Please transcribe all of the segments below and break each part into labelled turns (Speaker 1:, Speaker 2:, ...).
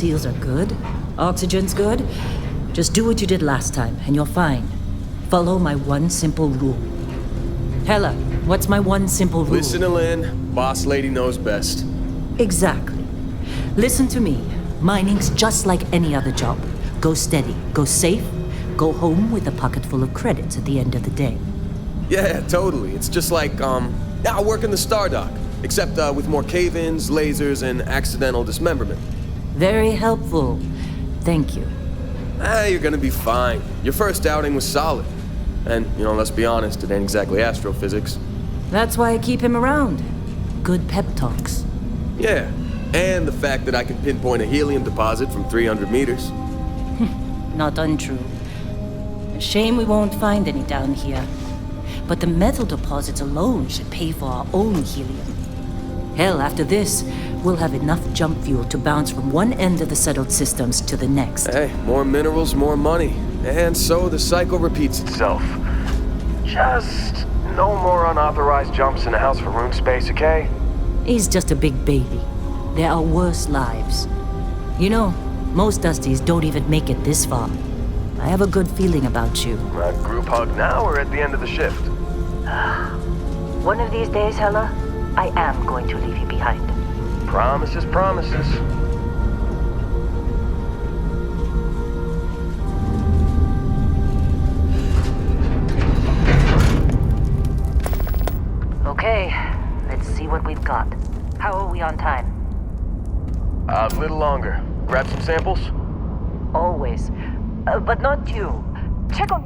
Speaker 1: seals are good, oxygen's good, just do what you did last time, and you're fine. Follow my one simple rule. Hella, what's my one simple rule?
Speaker 2: Listen to Lynn. Boss lady knows best.
Speaker 1: Exactly. Listen to me. Mining's just like any other job. Go steady, go safe, go home with a pocket full of credits at the end of the day.
Speaker 2: Yeah, totally. It's just like, I work in the Star Dock, except with more cave-ins, lasers, and accidental dismemberment.
Speaker 1: Very helpful. Thank you.
Speaker 2: You're gonna be fine. Your first outing was solid. And, let's be honest, it ain't exactly astrophysics.
Speaker 1: That's why I keep him around. Good pep talks.
Speaker 2: Yeah, and the fact that I can pinpoint a helium deposit from 300 meters.
Speaker 1: Not untrue. A shame we won't find any down here. But the metal deposits alone should pay for our own helium. Hell, after this, we'll have enough jump fuel to bounce from one end of the settled systems to the next.
Speaker 2: Hey, more minerals, more money. And so the cycle repeats itself. Just no more unauthorized jumps in the house for room space, okay?
Speaker 1: He's just a big baby. There are worse lives. Most Dusties don't even make it this far. I have a good feeling about you.
Speaker 2: A group hug now or at the end of the shift?
Speaker 1: One of these days, Hella, I am going to leave you behind.
Speaker 2: Promises, promises.
Speaker 1: Okay, let's see what we've got. How are we on time?
Speaker 2: A little longer. Grab some samples?
Speaker 1: Always. But not you. Check on...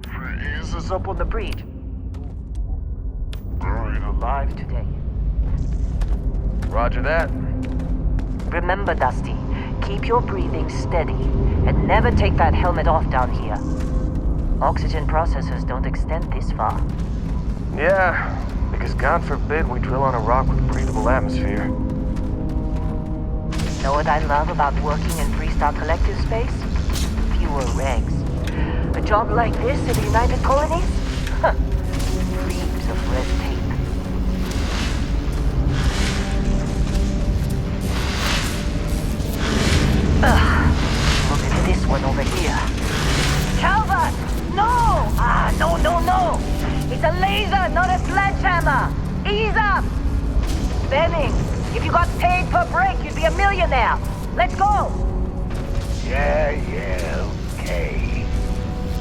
Speaker 1: Freeze us up on the breed. Buried alive today.
Speaker 2: Roger that.
Speaker 1: Remember, Dusty, keep your breathing steady and never take that helmet off down here. Oxygen processors don't extend this far.
Speaker 2: Yeah, because God forbid we drill on a rock with breathable atmosphere.
Speaker 1: Know what I love about working in Freestar Collective space? Fewer regs. A job like this in the United Colonies? Huh. Reams of red tape. Look at this one over here. Calvert! No! No! It's a laser, not a sledgehammer! Ease up! Benning, if you got paid per break, you'd be a millionaire. Let's go!
Speaker 3: Yeah, okay.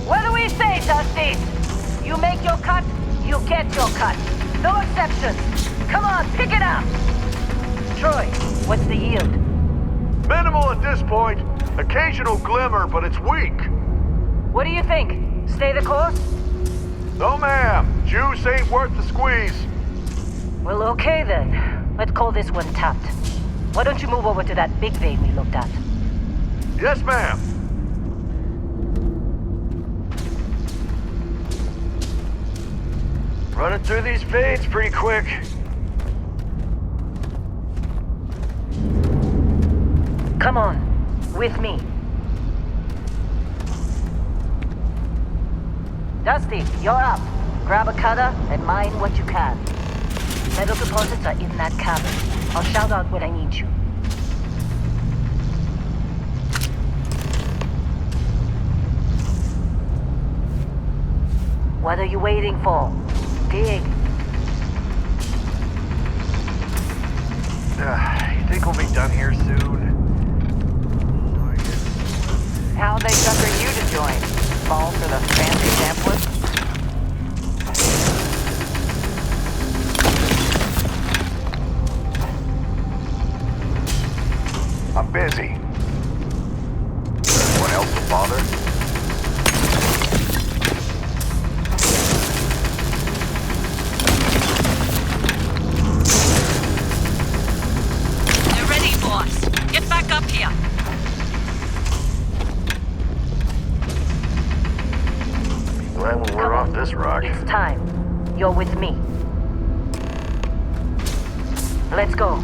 Speaker 1: What do we say, Dusty? You make your cut, you get your cut. No exceptions. Come on, pick it up! Troy, what's the yield?
Speaker 3: Minimal at this point. Occasional glimmer, but it's weak.
Speaker 1: What do you think? Stay the course?
Speaker 3: No, ma'am. Juice ain't worth the squeeze.
Speaker 1: Well, okay then. Let's call this one tapped. Why don't you move over to that big vein we looked at?
Speaker 3: Yes, ma'am.
Speaker 2: Running through these fades pretty quick.
Speaker 1: Come on, with me. Dusty, you're up. Grab a cutter and mine what you can. Metal deposits are in that cabin. I'll shout out when I need you. What are you waiting for? Dig.
Speaker 3: You think we'll be done here soon?
Speaker 4: How they sucker you to join? Fall for the fancy pamphlet?
Speaker 3: I'm busy. Anyone else to bother?
Speaker 5: They're ready, boss. Get back up here.
Speaker 2: Glad when we're off this rock.
Speaker 1: It's time. You're with me. Let's go.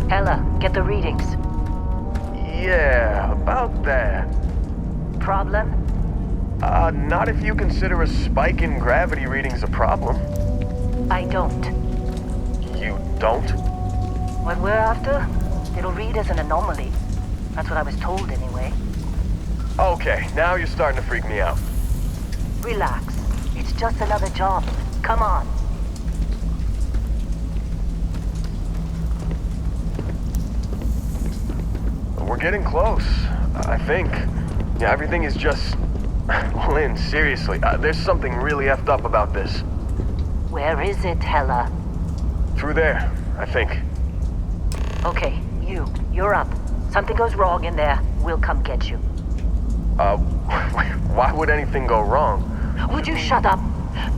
Speaker 1: Ella, get the readings.
Speaker 2: Yeah, about that.
Speaker 1: Problem?
Speaker 2: Not if you consider a spike in gravity readings a problem.
Speaker 1: I don't.
Speaker 2: You don't?
Speaker 1: What we're after, it'll read as an anomaly. That's what I was told anyway.
Speaker 2: Okay, now you're starting to freak me out.
Speaker 1: Relax. It's just another job. Come on.
Speaker 2: We're getting close, I think. Yeah, everything is just... Lynn, seriously, there's something really effed up about this.
Speaker 1: Where is it, Hella?
Speaker 2: Through there, I think.
Speaker 1: Okay, you're up. Something goes wrong in there, we'll come get you.
Speaker 2: Why would anything go wrong?
Speaker 1: Would you shut up?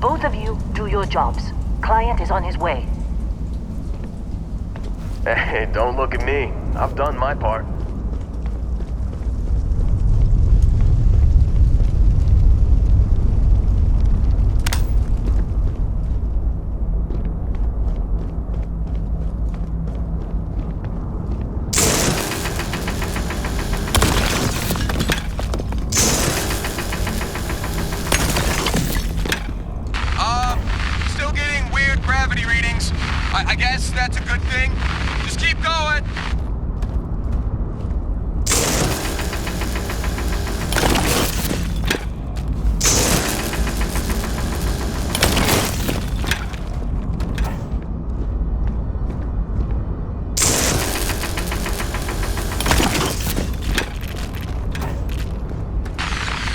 Speaker 1: Both of you do your jobs. Client is on his way.
Speaker 2: Hey, don't look at me. I've done my part.
Speaker 6: Still getting weird gravity readings. I guess that's a good thing. Just keep going.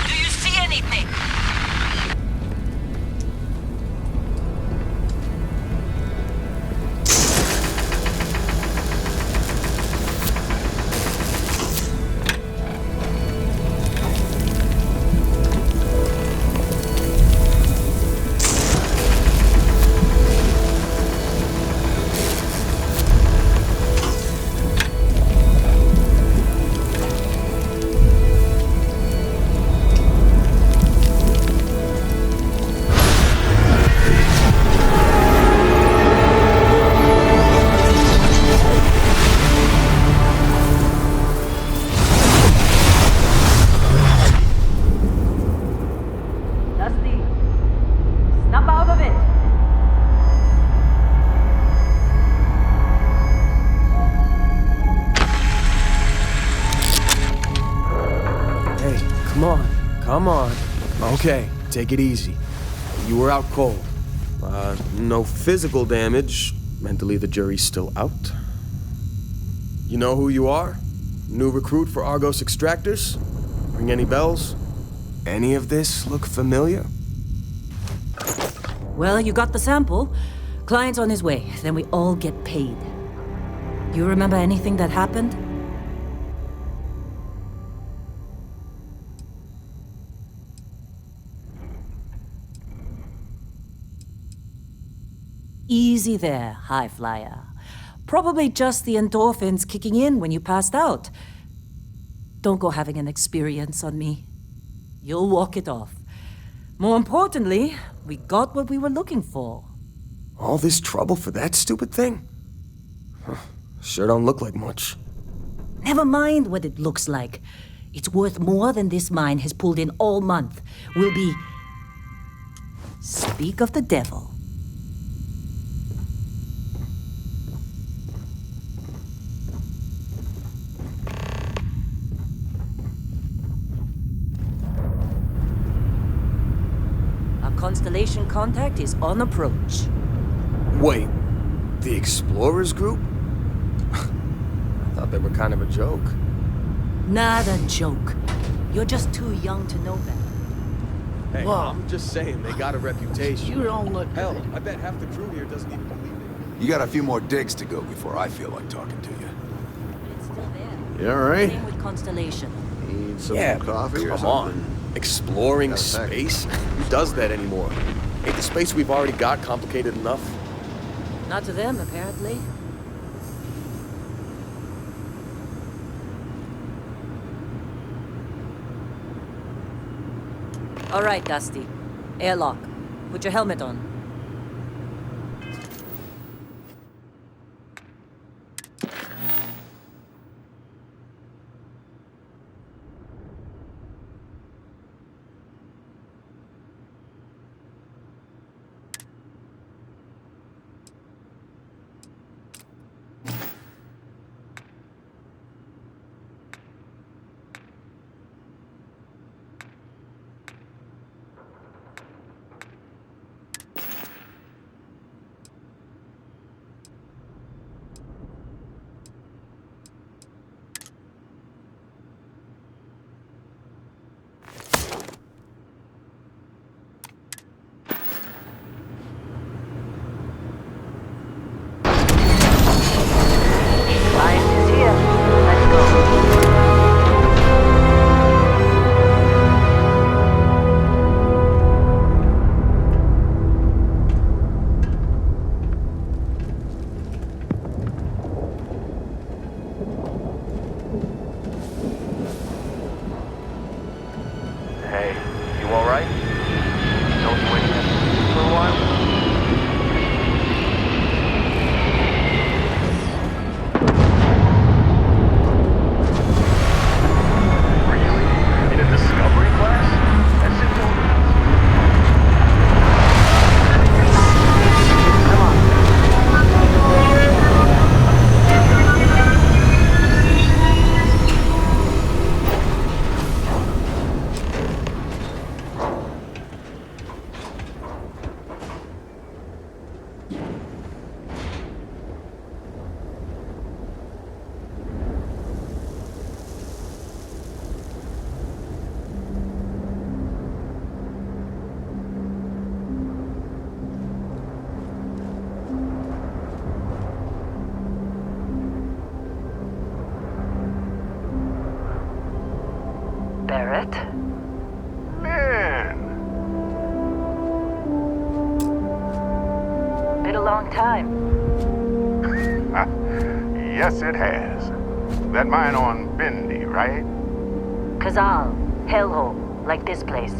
Speaker 5: Do you see anything?
Speaker 1: Dusty, snap out of it.
Speaker 2: Hey, come on. Okay, take it easy. You were out cold. No physical damage. Mentally, the jury's still out. You know who you are? New recruit for Argos Extractors? Ring any bells? Any of this look familiar?
Speaker 7: Well, you got the sample. Client's on his way. Then we all get paid. You remember anything that happened? Easy there, high flyer. Probably just the endorphins kicking in when you passed out. Don't go having an experience on me. You'll walk it off. More importantly, we got what we were looking for.
Speaker 2: All this trouble for that stupid thing? Huh, sure don't look like much.
Speaker 7: Never mind what it looks like. It's worth more than this mine has pulled in all month. We'll be... Speak of the devil. Our Constellation contact is on approach.
Speaker 2: Wait, the Explorers group? I thought they were kind of a joke.
Speaker 7: Not a joke. You're just too young to know that.
Speaker 2: Hey,
Speaker 8: Whoa.
Speaker 2: I'm just saying they got a reputation.
Speaker 8: You don't look
Speaker 2: Hell, I bet half the crew here doesn't even believe it.
Speaker 9: You got a few more digs to go before I feel like talking to you.
Speaker 7: It's still there.
Speaker 8: You all right?
Speaker 7: Same with Constellation.
Speaker 8: Need some
Speaker 2: Yeah,
Speaker 8: coffee or
Speaker 2: come
Speaker 8: something?
Speaker 2: on. Exploring
Speaker 8: Got a sec.
Speaker 2: space? Who does that anymore? Ain't the space we've already got complicated enough?
Speaker 7: Not to them, apparently. All right, Dusty. Airlock. Put your helmet on.
Speaker 1: Barrett.
Speaker 3: Man,
Speaker 1: Been a long time.
Speaker 3: yes it has. That mine on Bendy, right?
Speaker 1: Kazal, hellhole, like this place.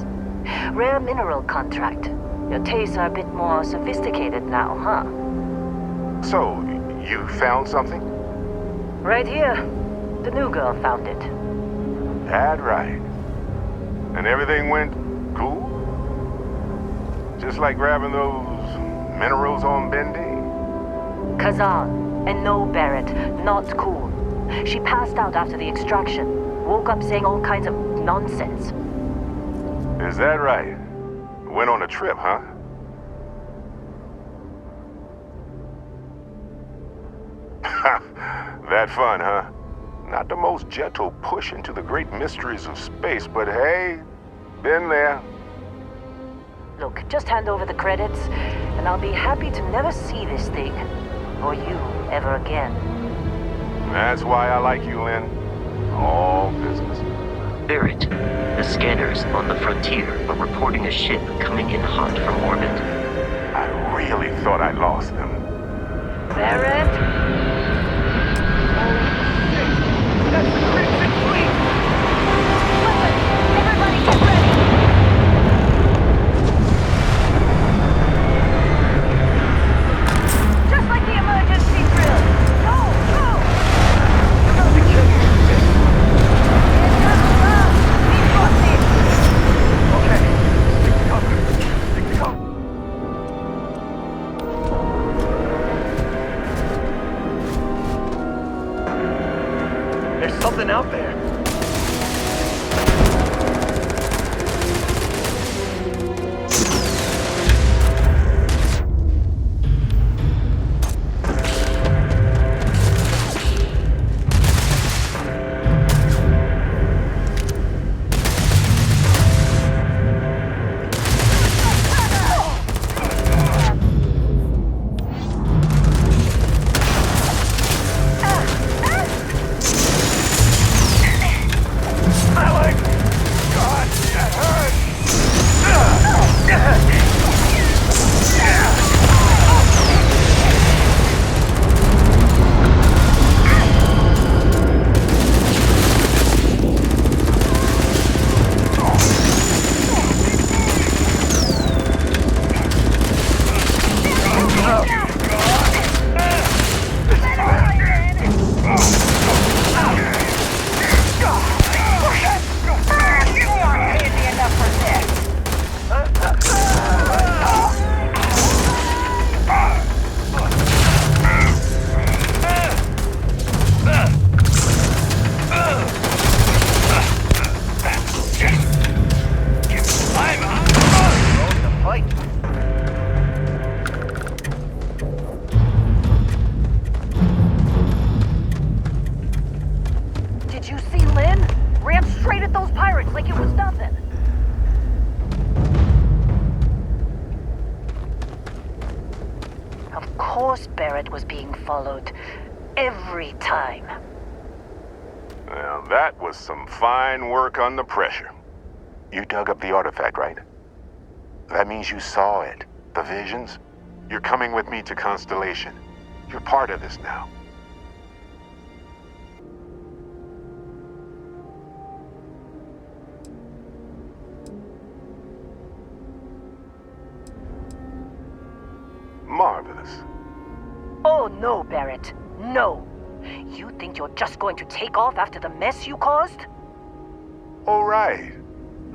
Speaker 1: Rare mineral contract. Your tastes are a bit more sophisticated now, huh?
Speaker 3: So, you found something?
Speaker 1: Right here. The new girl found it.
Speaker 3: That right. And everything went cool? Just like grabbing those minerals on Bendy?
Speaker 1: Kazal, and no, Barrett, not cool. She passed out after the extraction. Woke up saying all kinds of nonsense.
Speaker 3: Is that right? Went on a trip, huh? That fun, huh? Not the most gentle push into the great mysteries of space, but hey, been there.
Speaker 1: Look, just hand over the credits, and I'll be happy to never see this thing, or you, ever again.
Speaker 3: That's why I like you, Lynn. All business.
Speaker 8: Barrett, the scanners on the frontier are reporting a ship coming in hot from orbit.
Speaker 3: I really thought I lost them.
Speaker 1: Barrett?
Speaker 3: That's the Crimson Fleet!
Speaker 1: Listen, everybody get ready! Just like the emergency drill! Go, go!
Speaker 3: You're gonna be killing me with this.
Speaker 1: We've got this!
Speaker 3: Okay, stick to cover. Stick to cover. There's something out there.
Speaker 1: Did you see Lynn? Ran straight at those pirates like it was nothing. Of course Barrett was being followed. Every time.
Speaker 3: Well, that was some fine work under pressure. You dug up the artifact, right? That means you saw it. The visions? You're coming with me to Constellation. You're part of this now. Marvelous.
Speaker 1: Oh no, Barrett. No. You think you're just going to take off after the mess you caused?
Speaker 3: All right.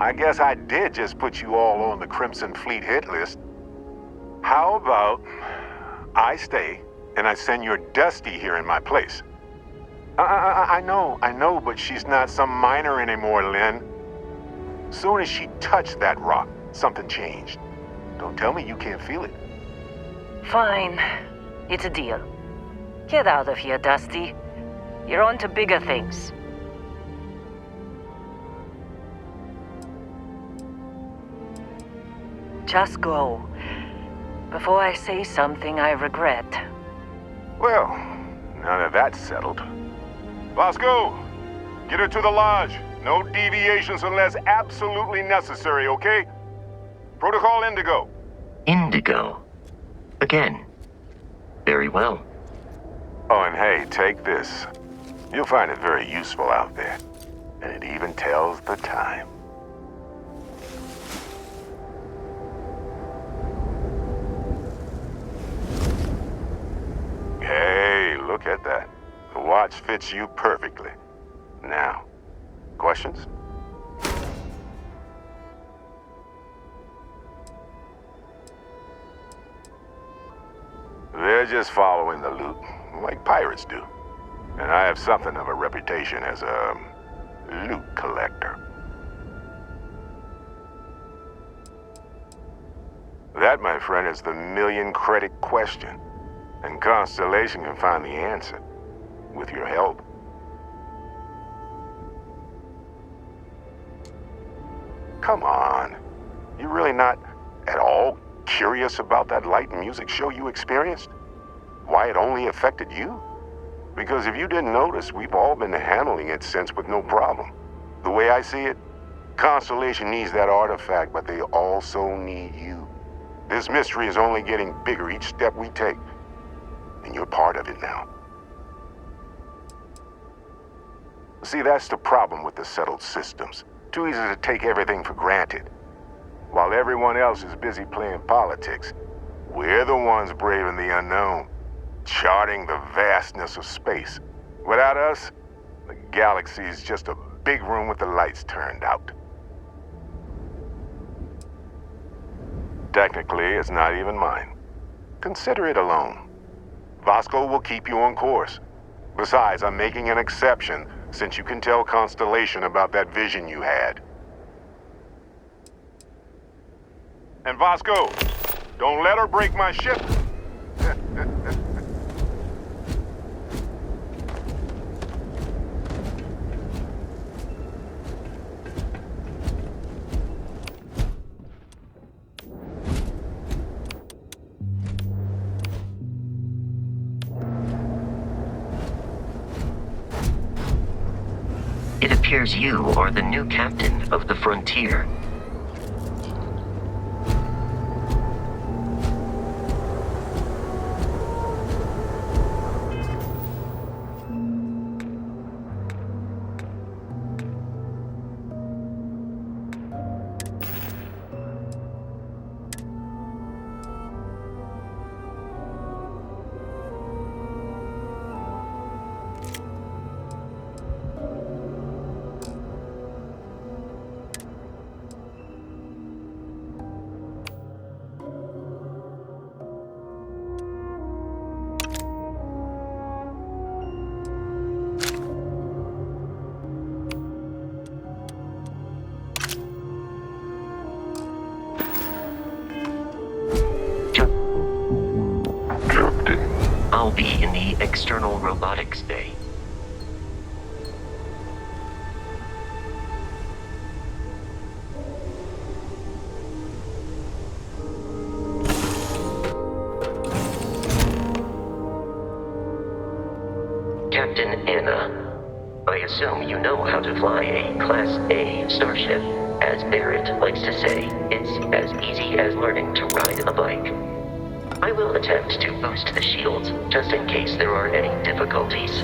Speaker 3: I guess I did just put you all on the Crimson Fleet hit list. How about I stay and I send your Dusty here in my place? I know, but she's not some miner anymore, Lynn. Soon as she touched that rock, something changed. Don't tell me you can't feel it.
Speaker 1: Fine. It's a deal. Get out of here, Dusty. You're on to bigger things. Just go. Before I say something I regret.
Speaker 3: Well, now that that's settled. Bosco, get her to the lodge. No deviations unless absolutely necessary, okay? Protocol Indigo.
Speaker 8: Indigo. Again. Very well.
Speaker 3: Oh, and hey, take this. You'll find it very useful out there. And it even tells the time. Hey, look at that. The watch fits you perfectly. Now, questions? They're just following the loot, like pirates do. And I have something of a reputation as a loot collector. That, my friend, is the million-credit question. And Constellation can find the answer, with your help. Come on. You really not at all curious about that light and music show you experienced? Why it only affected you? Because if you didn't notice, we've all been handling it since with no problem. The way I see it, Constellation needs that artifact, but they also need you. This mystery is only getting bigger each step we take. And you're part of it now. See, that's the problem with the settled systems. Too easy to take everything for granted. While everyone else is busy playing politics, we're the ones braving the unknown, charting the vastness of space. Without us, the galaxy is just a big room with the lights turned out. Technically, it's not even mine. Consider it alone. Vasco will keep you on course. Besides, I'm making an exception since you can tell Constellation about that vision you had. And Vasco, don't let her break my ship.
Speaker 8: It appears you are the new captain of the Frontier. I'll be in the external robotics bay. Captain Anna, I assume you know how to fly a Class A starship. As Barrett likes to say, it's as easy as learning to ride a bike. I will attempt to boost the shields, just in case there are any difficulties.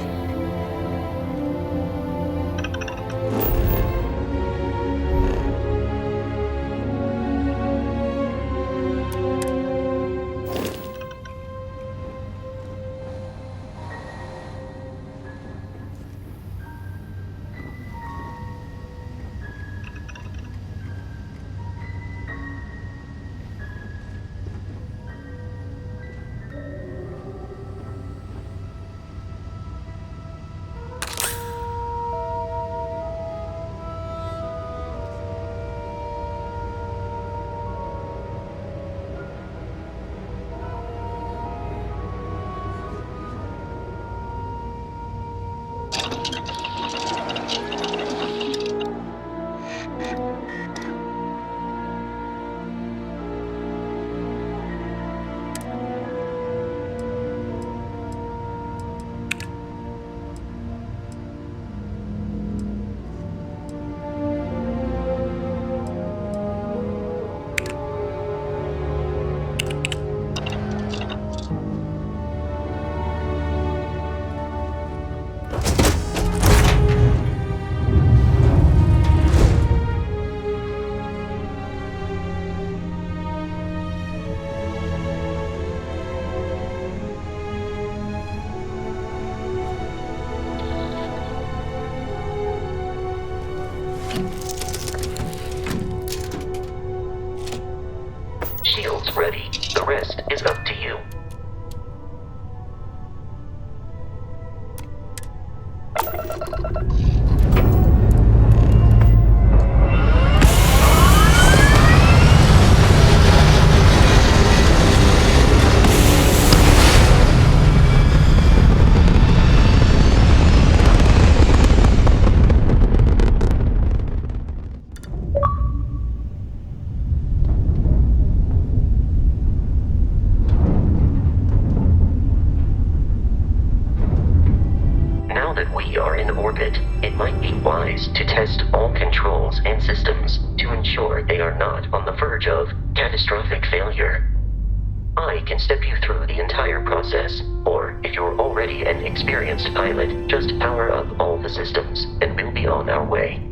Speaker 8: Now that we are in orbit, it might be wise to test all controls and systems to ensure they are not on the verge of catastrophic failure. I can step you through the entire process, or if you're already an experienced pilot, just power up all the systems, and we'll be on our way.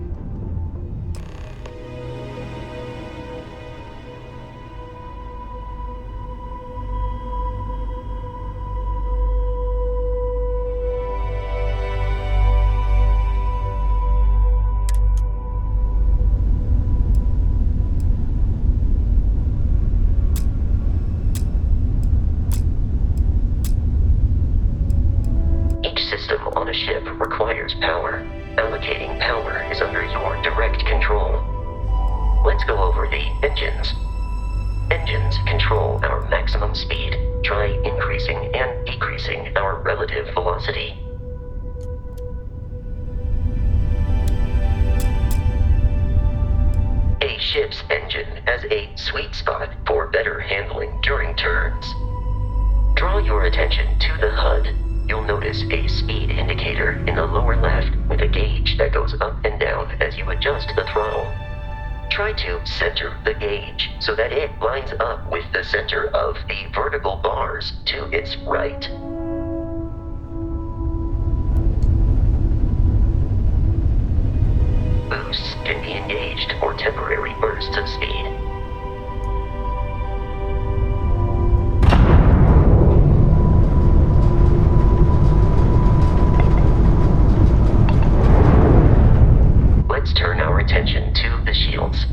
Speaker 8: Ship requires power. Allocating power is under your direct control. Let's go over the engines. Engines control our maximum speed. Try increasing and decreasing our relative velocity. A ship's engine has a sweet spot for better handling during turns. Draw your attention to the HUD. You'll notice a speed indicator in the lower left with a gauge that goes up and down as you adjust the throttle. Try to center the gauge so that it lines up with the center of the vertical bars to its right. Boosts can be engaged for temporary bursts of speed. Attention to the shields.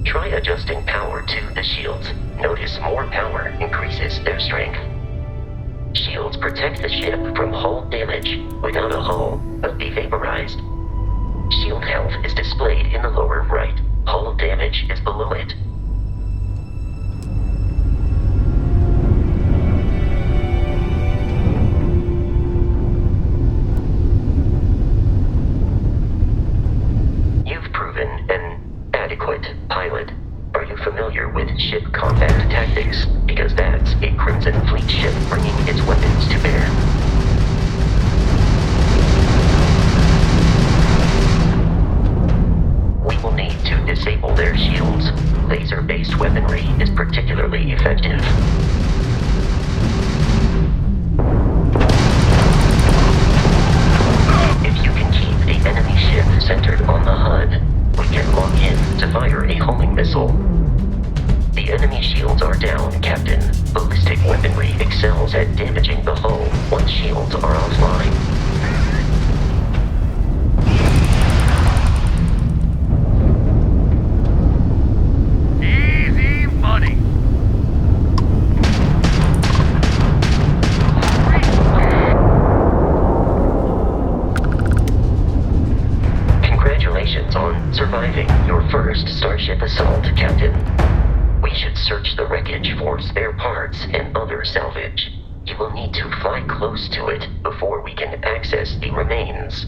Speaker 8: Try adjusting power to the shields. Notice more power increases their strength. Shields protect the ship from hull damage. Without a hull, but be vaporized. Shield health is displayed in the lower right. Hull damage is below it. Pilot, are you familiar with ship combat tactics? Because that's a Crimson Fleet ship bringing its weapons to bear. We will need to disable their shields. Laser-based weaponry is particularly effective. If you can keep the enemy ship centered on the HUD, we can lock in to fire a homing missile. The enemy shields are down, Captain. Ballistic weaponry excels at damaging the hull once shields are offline.
Speaker 6: Easy money.
Speaker 8: Congratulations on surviving your first Starship assault, Captain. We should search the wreckage for spare parts and other salvage. You will need to fly close to it before we can access the remains.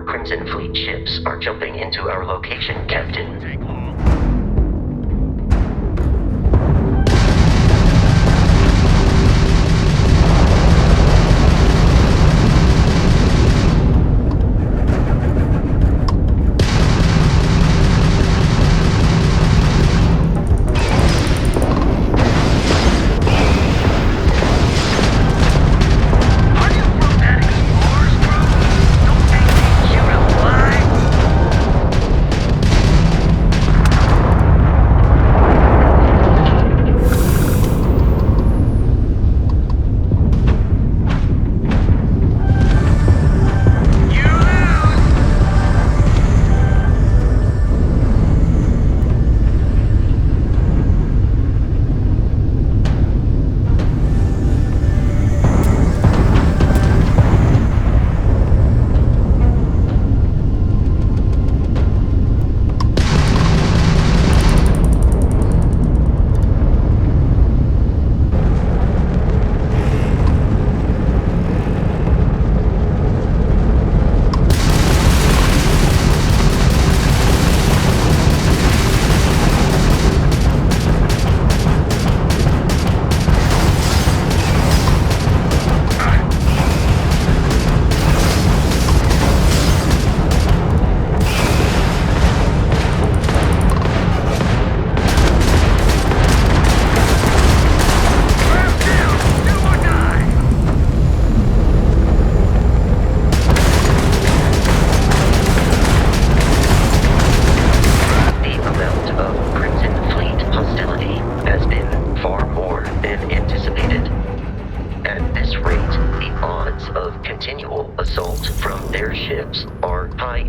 Speaker 8: Crimson Fleet ships are jumping into our location, Captain.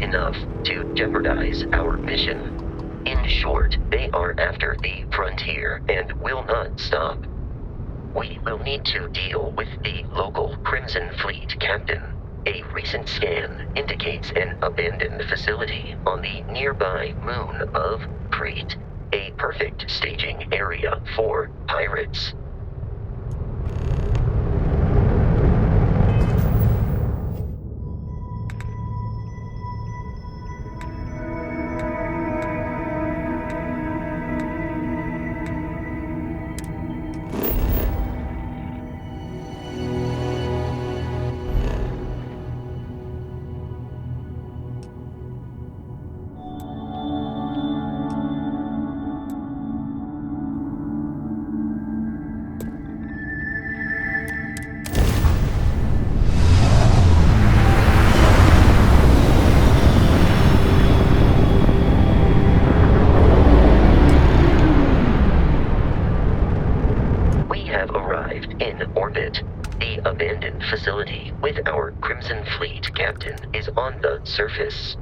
Speaker 8: enough to jeopardize our mission. In short, they are after the frontier and will not stop. We will need to deal with the local Crimson Fleet captain. A recent scan indicates an abandoned facility on the nearby moon of Crete, a perfect staging area for pirates. The abandoned facility with our Crimson Fleet captain is on the surface.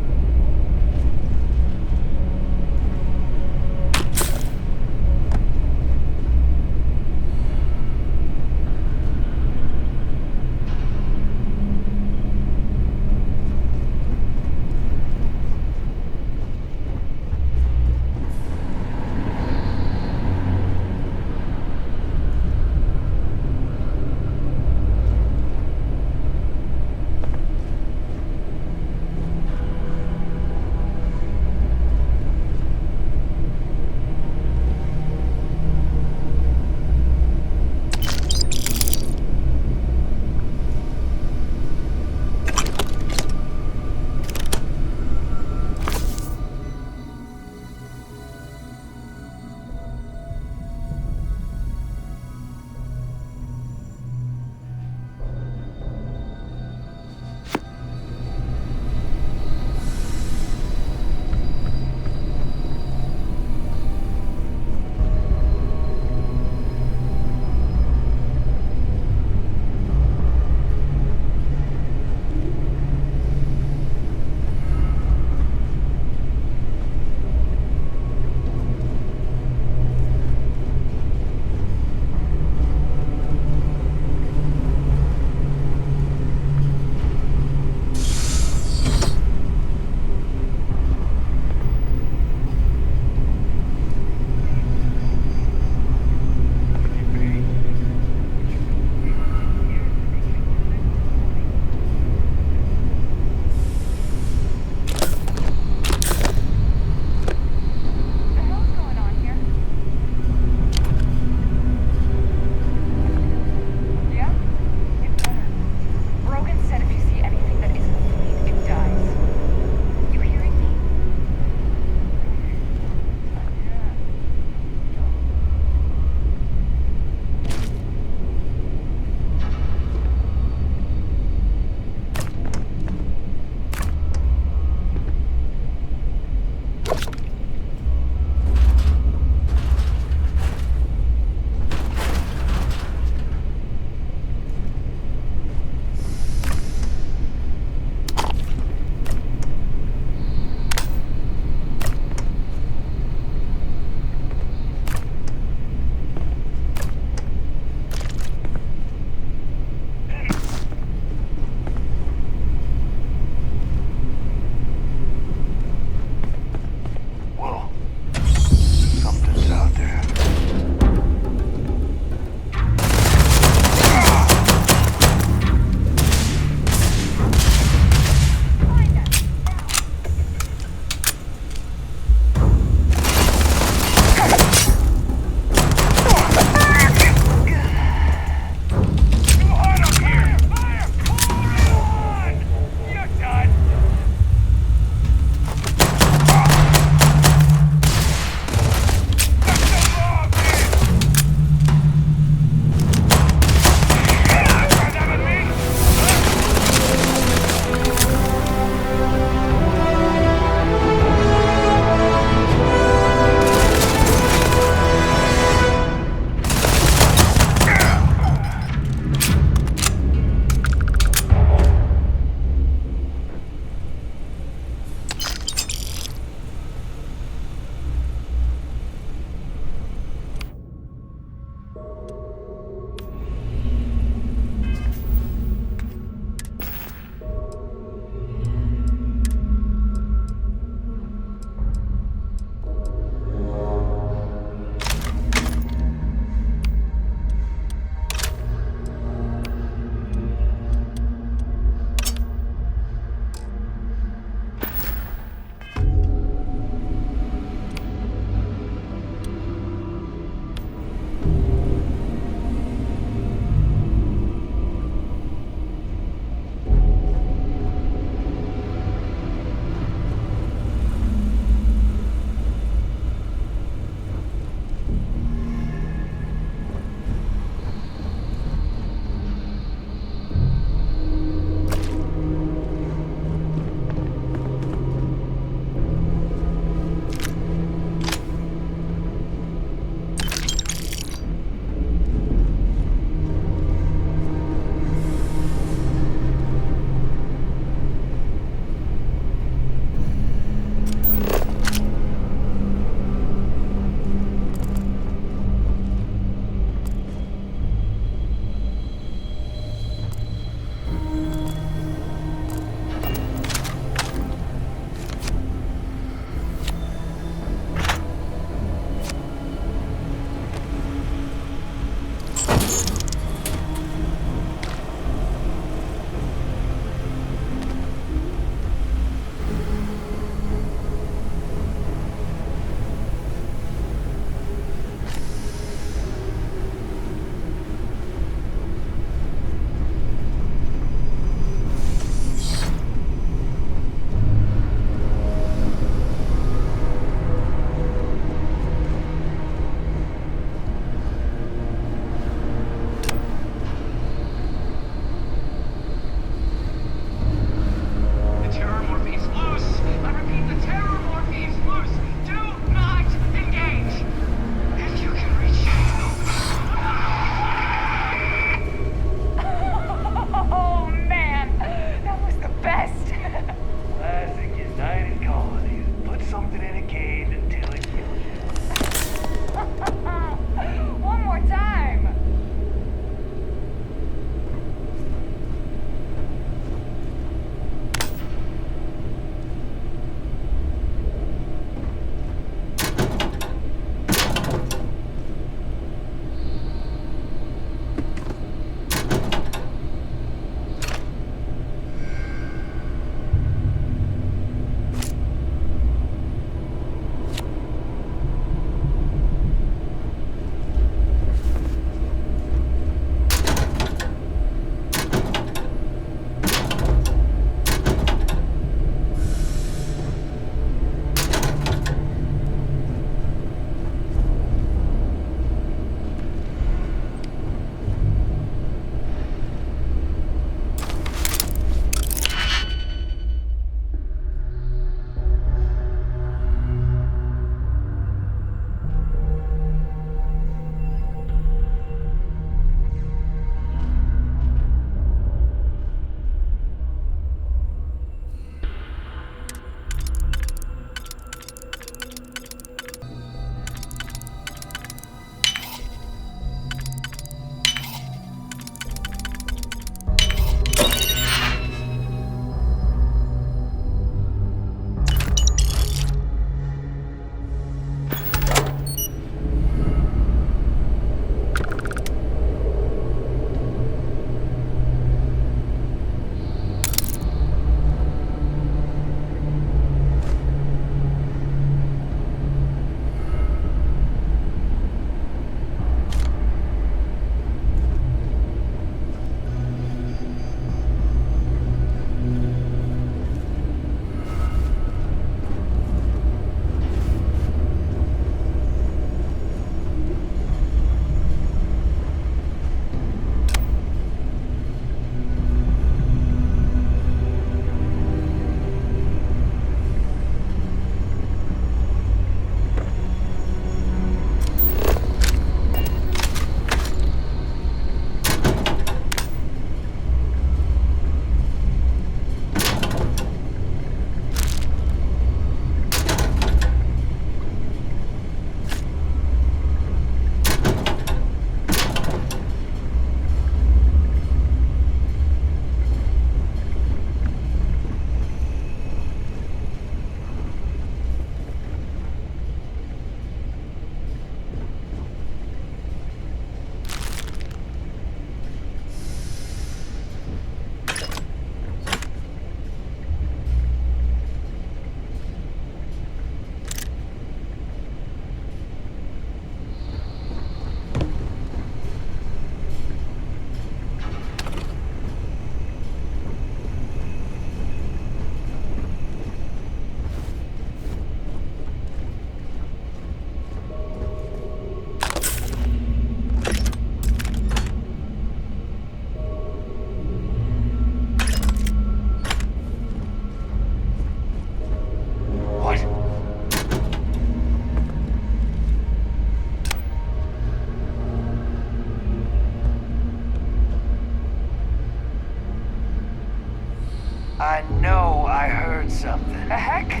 Speaker 10: I know I heard something. The heck?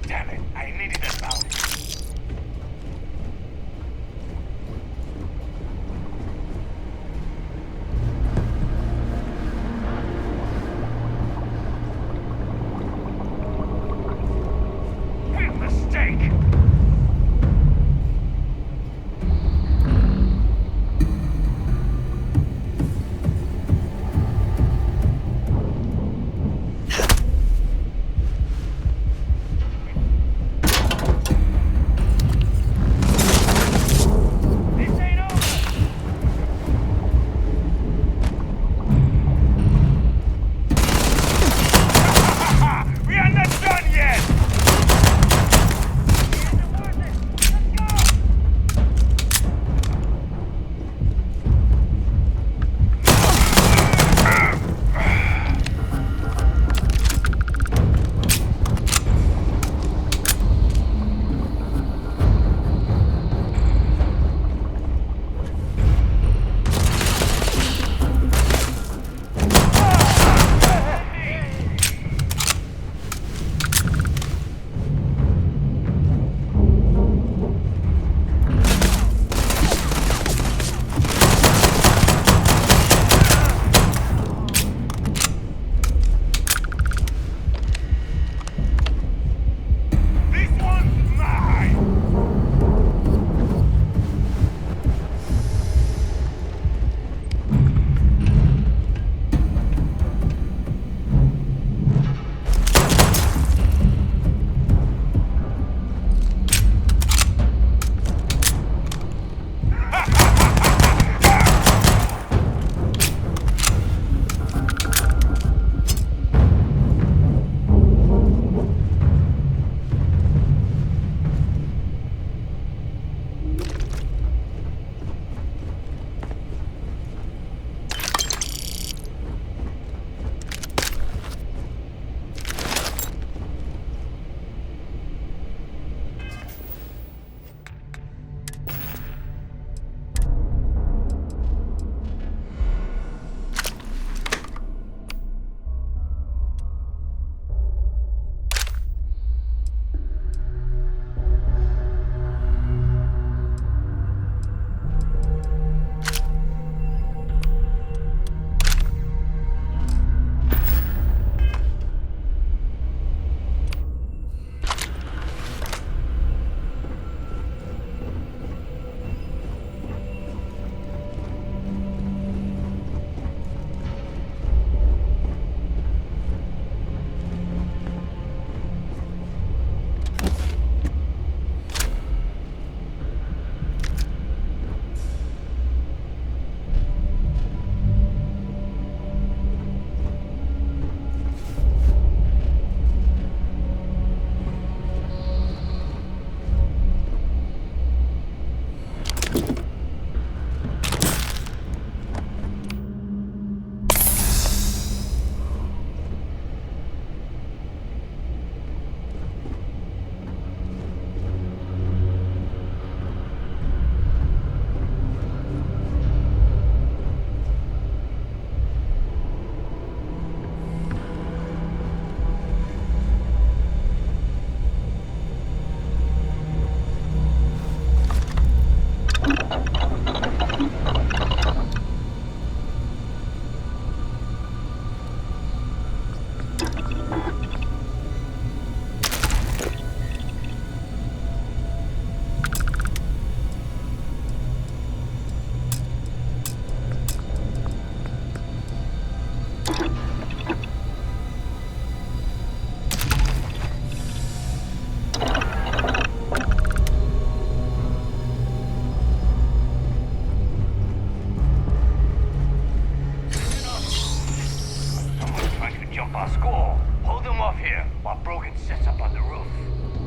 Speaker 10: Damn it, I needed that bounty. Big mistake!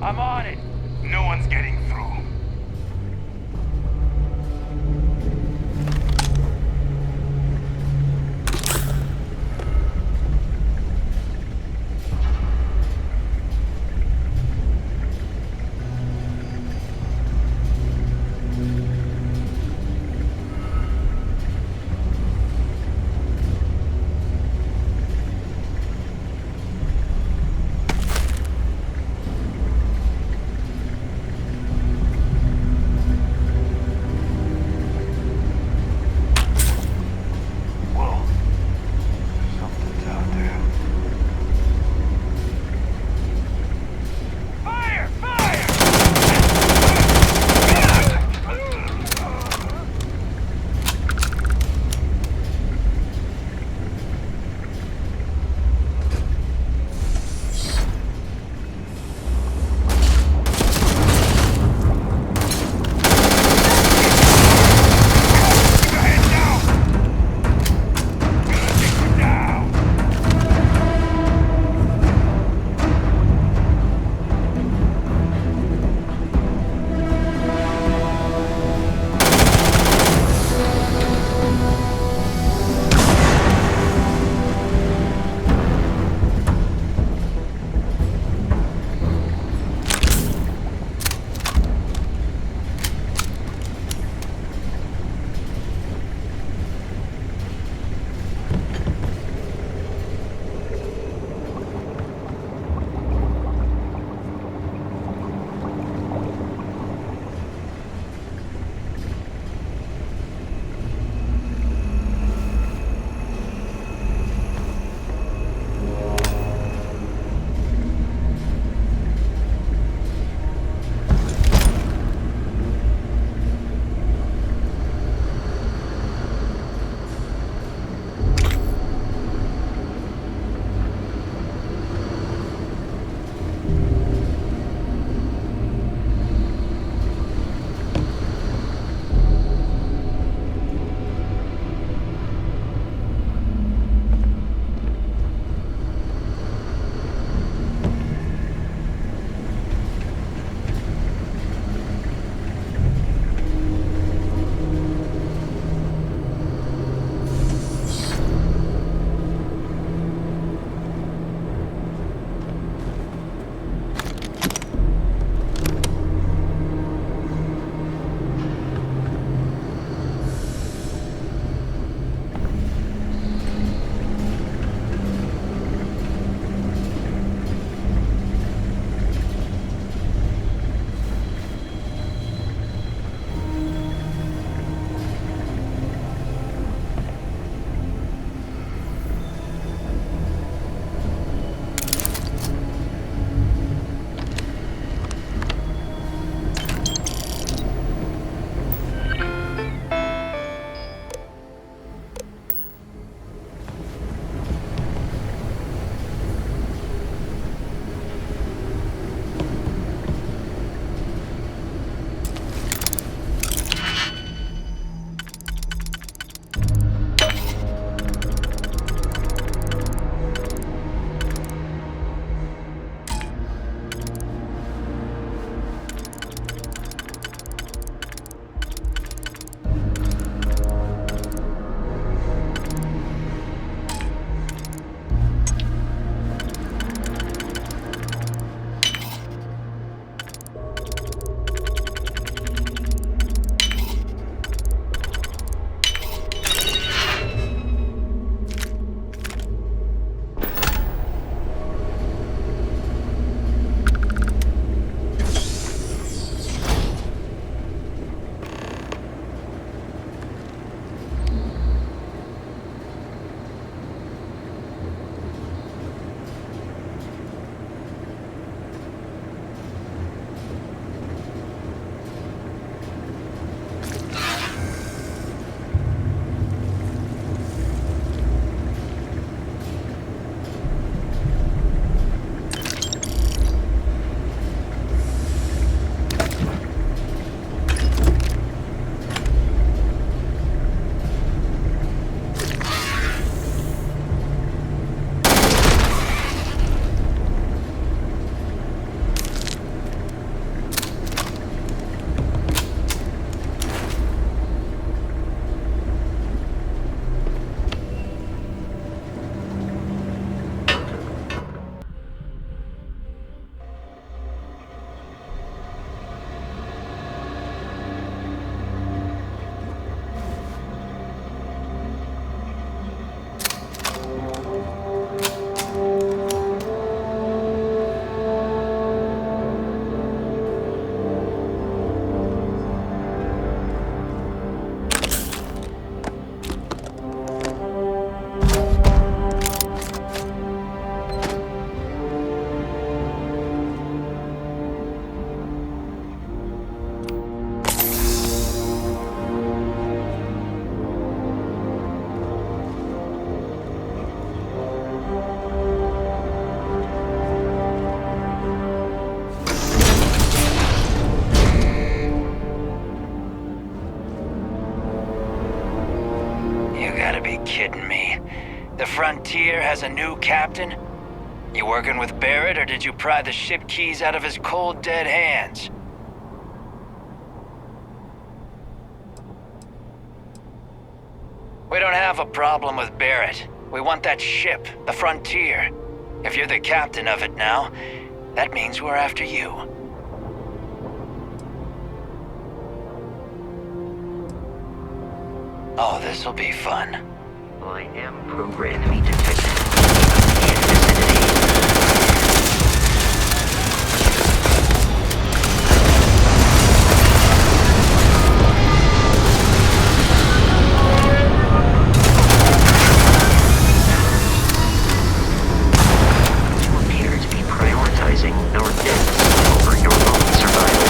Speaker 10: I'm on it. No one's getting through.
Speaker 11: The Frontier has a new captain? You working with Barrett, or did you pry the ship keys out of his cold, dead hands? We don't have a problem with Barrett. We want that ship, the Frontier. If you're the captain of it now, that means we're after you. Oh, this'll be fun.
Speaker 8: I am programmed to be detected in the vicinity. You appear to be prioritizing our deaths over your own survival.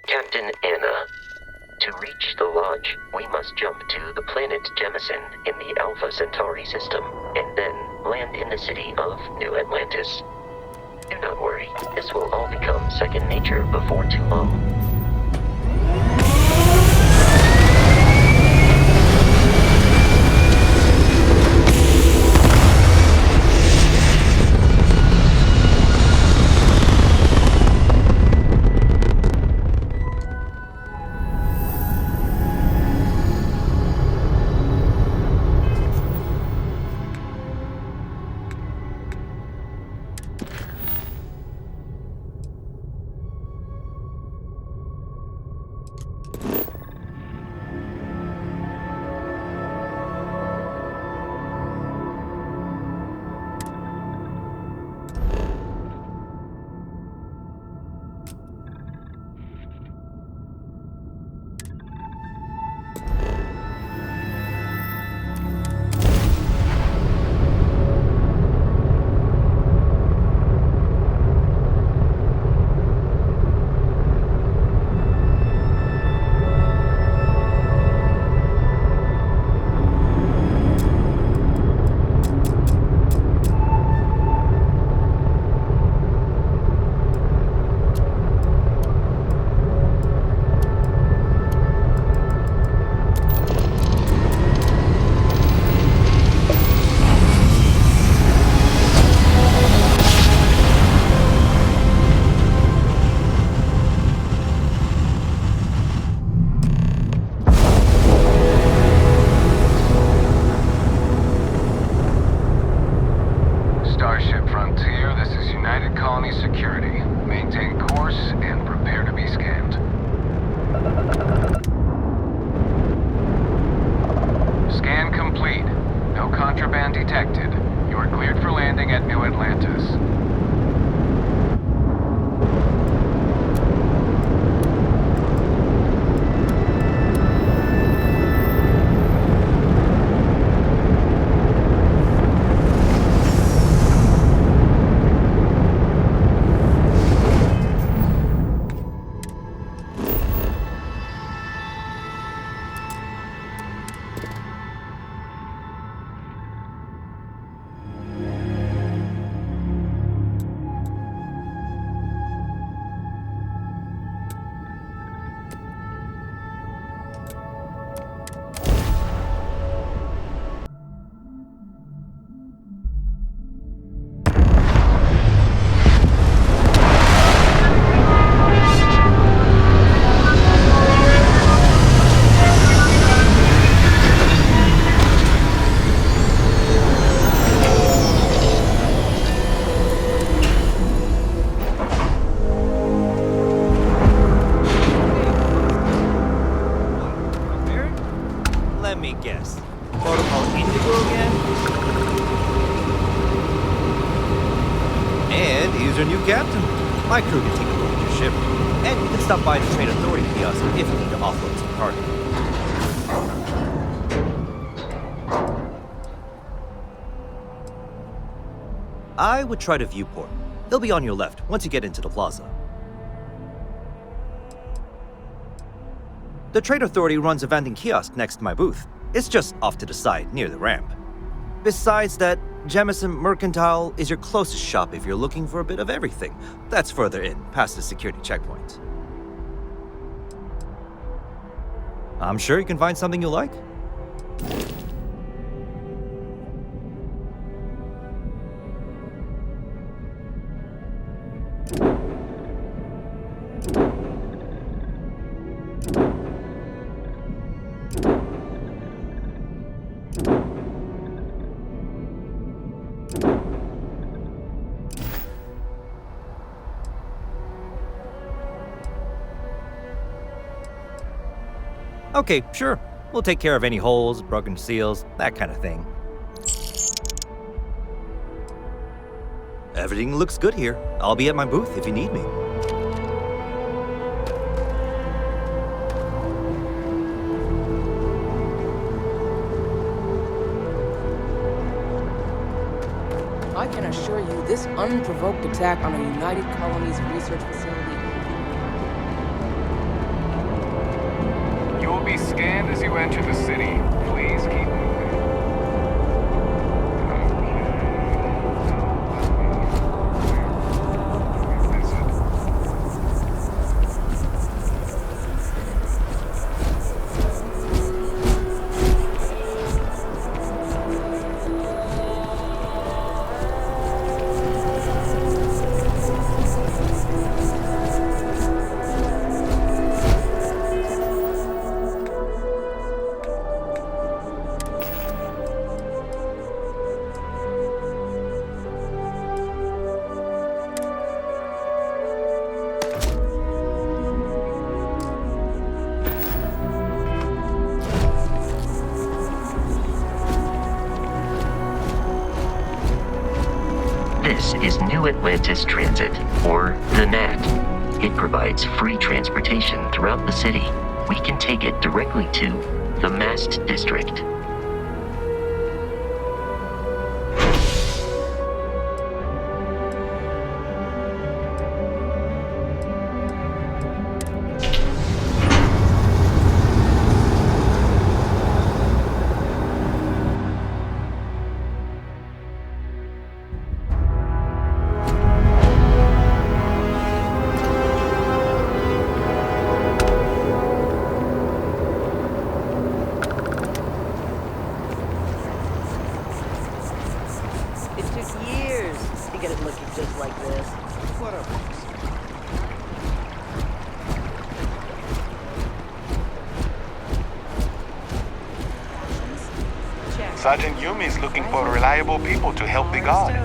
Speaker 8: Captain Anna. To reach the Lodge, we must jump to the planet Jemison in the Alpha Centauri system, and then land in the city of New Atlantis. Do not worry, this will all become second nature before too long.
Speaker 12: contraband detected. You are cleared for landing at New Atlantis.
Speaker 13: Let me guess. Protocol Indigo again? And he's your new captain. My crew can take a look at your ship. And you can stop by the Trade Authority kiosk if you need to offload some cargo. I would try to viewport. They'll be on your left once you get into the plaza. The Trade Authority runs a vending kiosk next to my booth. It's just off to the side, near the ramp. Besides that, Jemison Mercantile is your closest shop if you're looking for a bit of everything. That's further in, past the security checkpoint. I'm sure you can find something you like. Okay, sure. We'll take care of any holes, broken seals, that kind of thing. Everything looks good here. I'll be at my booth if you need me.
Speaker 14: I can assure you, this unprovoked attack on a United Colonies research facility.
Speaker 12: You will be scanned as you enter the city. Please keep moving.
Speaker 8: This is New Atlantis Transit, or the NAT. It provides free transportation throughout the city. We can take it directly to the Mast District.
Speaker 3: Sergeant Yumi is looking for reliable people to help the guard.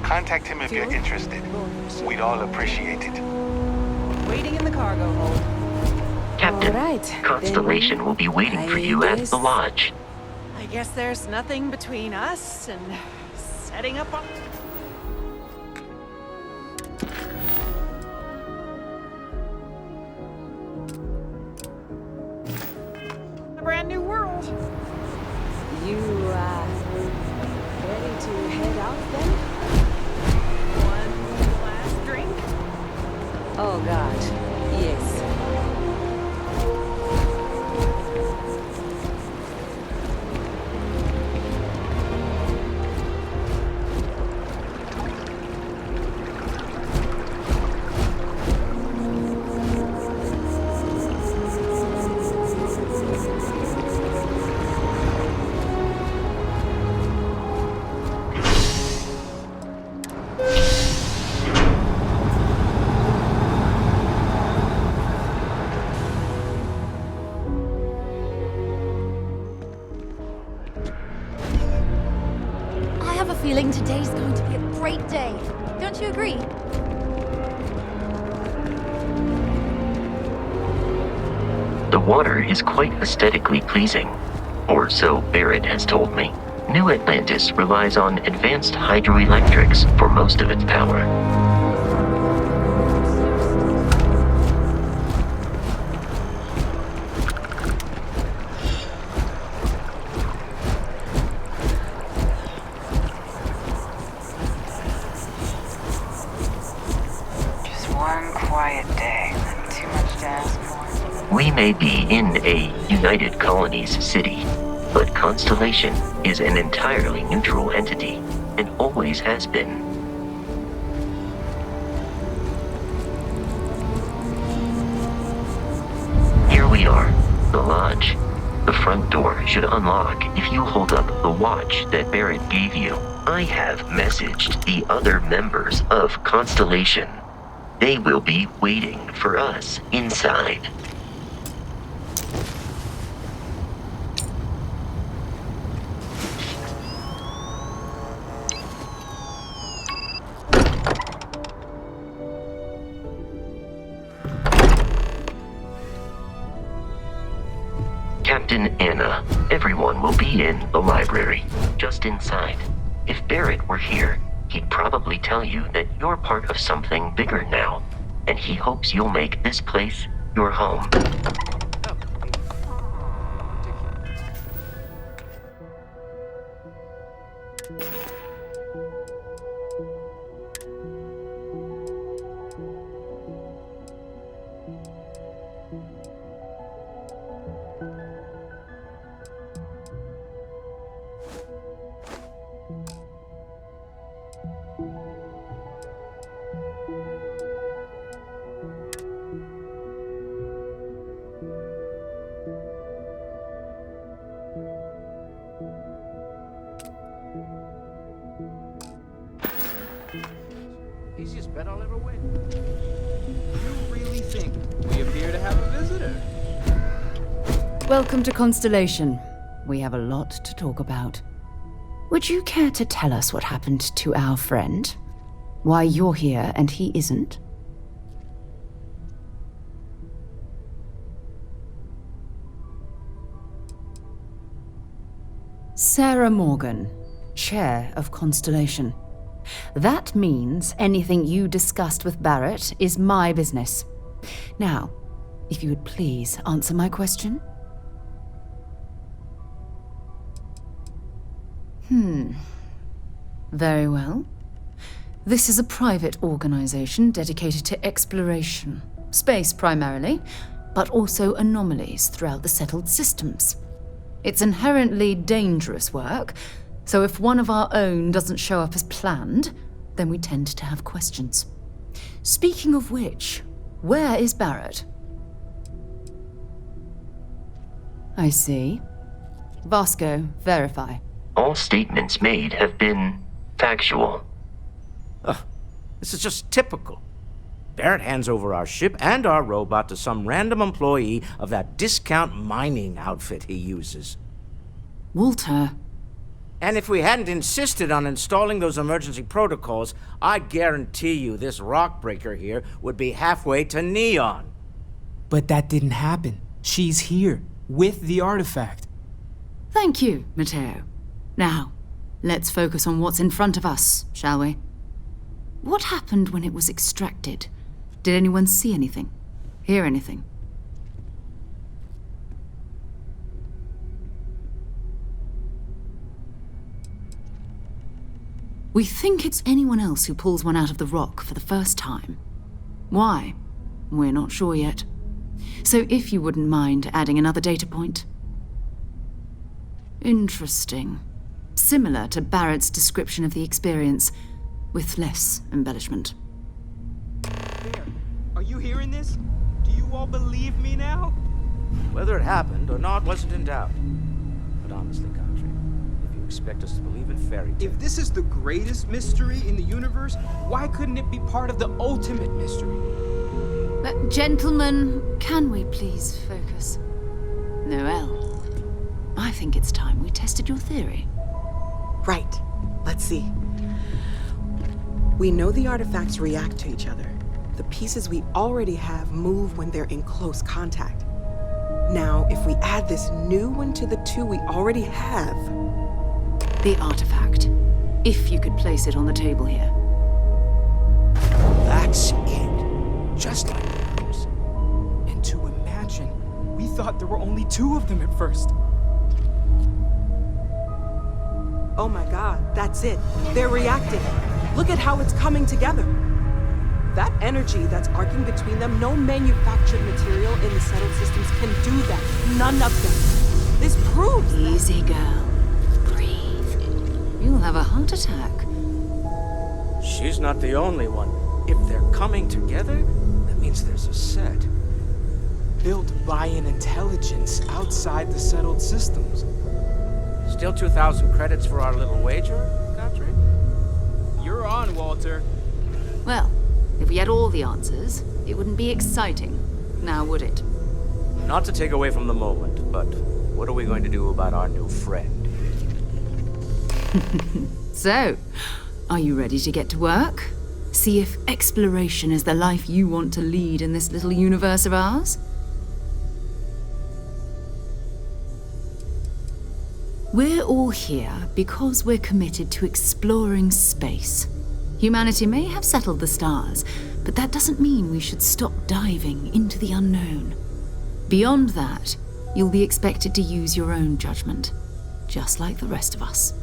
Speaker 3: Contact him if you're interested. We'd all appreciate it.
Speaker 14: Waiting in the cargo hold.
Speaker 8: Captain, Constellation will be waiting for you at the lodge.
Speaker 15: I guess there's nothing between us and setting up a brand new world.
Speaker 14: You, ready to head out then?
Speaker 15: One last drink?
Speaker 14: Oh god, yes.
Speaker 16: I have a feeling today's going to be a great day. Don't you agree?
Speaker 8: The water is quite aesthetically pleasing, or so Barrett has told me. New Atlantis relies on advanced hydroelectrics for most of its power.
Speaker 4: Just one quiet day. Too much to ask for.
Speaker 8: We may be in a United Colonies city, but Constellation is an entirely neutral entity, and always has been. Here we are, the lodge. The front door should unlock if you hold up the watch that Barrett gave you. I have messaged the other members of Constellation. They will be waiting for us inside. Captain Anna, everyone will be in the library, just inside. If Barrett were here, he'd probably tell you that you're part of something bigger now, and he hopes you'll make this place your home.
Speaker 17: Easiest bet I'll ever win. You really think we appear to have a visitor?
Speaker 18: Welcome to Constellation. We have a lot to talk about. Would you care to tell us what happened to our friend? Why you're here and he isn't? Sarah Morgan, Chair of Constellation. That means anything you discussed with Barrett is my business. Now, if you would please answer my question. Very well. This is a private organization dedicated to exploration. Space primarily, but also anomalies throughout the settled systems. It's inherently dangerous work, so if one of our own doesn't show up as planned, then we tend to have questions. Speaking of which, where is Barrett? I see. Vasco, verify.
Speaker 8: All statements made have been factual.
Speaker 17: This is just typical. Barrett hands over our ship and our robot to some random employee of that discount mining outfit he uses.
Speaker 18: Walter.
Speaker 17: And if we hadn't insisted on installing those emergency protocols, I guarantee you this rock breaker here would be halfway to Neon.
Speaker 19: But that didn't happen. She's here, with the artifact.
Speaker 18: Thank you, Matteo. Now, let's focus on what's in front of us, shall we? What happened when it was extracted? Did anyone see anything? Hear anything? We think it's anyone else who pulls one out of the rock for the first time. Why? We're not sure yet. So if you wouldn't mind adding another data point. Interesting. Similar to Barrett's description of the experience, with less embellishment.
Speaker 19: There. Are you hearing this? Do you all believe me now?
Speaker 17: Whether it happened or not wasn't in doubt. But honestly, Country, if you expect us to believe in fairy tales...
Speaker 19: If this is the greatest mystery in the universe, why couldn't it be part of the ultimate mystery?
Speaker 18: But gentlemen, can we please focus? Noelle, I think it's time we tested your theory.
Speaker 20: Right. Let's see. We know the artifacts react to each other. The pieces we already have move when they're in close contact. Now, if we add this new one to the two we already have...
Speaker 18: The artifact. If you could place it on the table here.
Speaker 19: That's it. Just like those. And to imagine, we thought there were only two of them at first.
Speaker 20: Oh my god, that's it. They're reacting. Look at how it's coming together. That energy that's arcing between them, no manufactured material in the settled systems can do that. None of them. This proves that...
Speaker 18: Easy, girl. Breathe. You'll have a heart attack.
Speaker 17: She's not the only one. If they're coming together, that means there's a set.
Speaker 19: Built by an intelligence outside the settled systems.
Speaker 17: Still 2,000 credits for our little wager, Country?
Speaker 19: You're on, Walter.
Speaker 18: Well, if we had all the answers, it wouldn't be exciting, now would it?
Speaker 17: Not to take away from the moment, but what are we going to do about our new friend?
Speaker 18: So, are you ready to get to work? See if exploration is the life you want to lead in this little universe of ours? We're all here because we're committed to exploring space. Humanity may have settled the stars, but that doesn't mean we should stop diving into the unknown. Beyond that, you'll be expected to use your own judgment, just like the rest of us.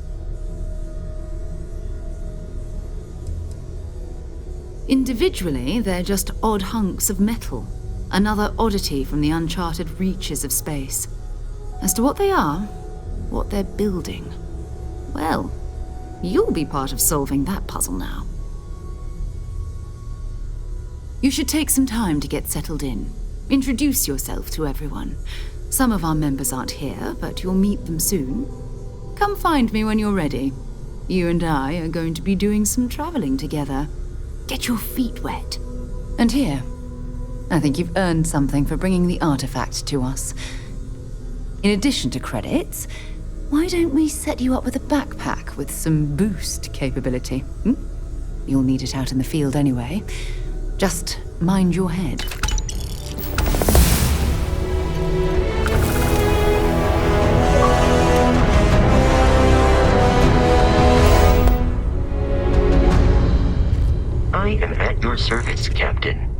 Speaker 18: Individually, they're just odd hunks of metal, another oddity from the uncharted reaches of space. As to what they are, what they're building, well, you'll be part of solving that puzzle now. You should take some time to get settled in. Introduce yourself to everyone. Some of our members aren't here, but you'll meet them soon. Come find me when you're ready. You and I are going to be doing some traveling together. Get your feet wet. And here, I think you've earned something for bringing the artifact to us. In addition to credits, why don't we set you up with a backpack with some boost capability? You'll need it out in the field anyway. Just mind your head.
Speaker 8: I am at your service, Captain.